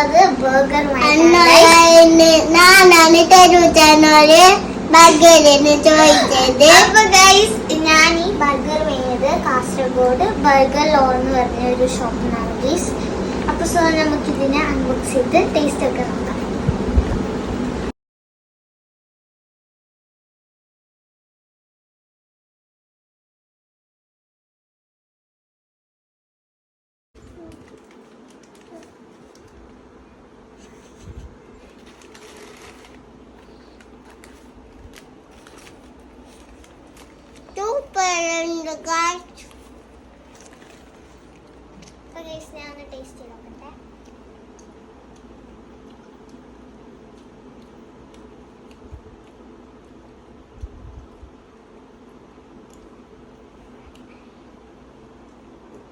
വന്നിട്ടുള്ളത് ബർഗർ ഞാനാണ് തരുച്ചാനോട് ബർഗറിന് ചോദിച്ചത്. അപ്പൊ ഗൈസ് ഞാൻ ഈ ബർഗർ വേണ്ടത് കാസർഗോഡ് ബർഗർ ലോ എന്ന് പറഞ്ഞ ഒരു ഷോപ്പിനാണ് ഗൈസ്. അപ്പൊ സോ നമുക്ക് ഇതിനെ അൺബോക്സ് ചെയ്ത് ടേസ്റ്റ് ഒക്കെ നോക്കാം. സൂപ്പർ ഞാൻ ടേസ്റ്റ് ചെയ്ത് നോക്കട്ടെ.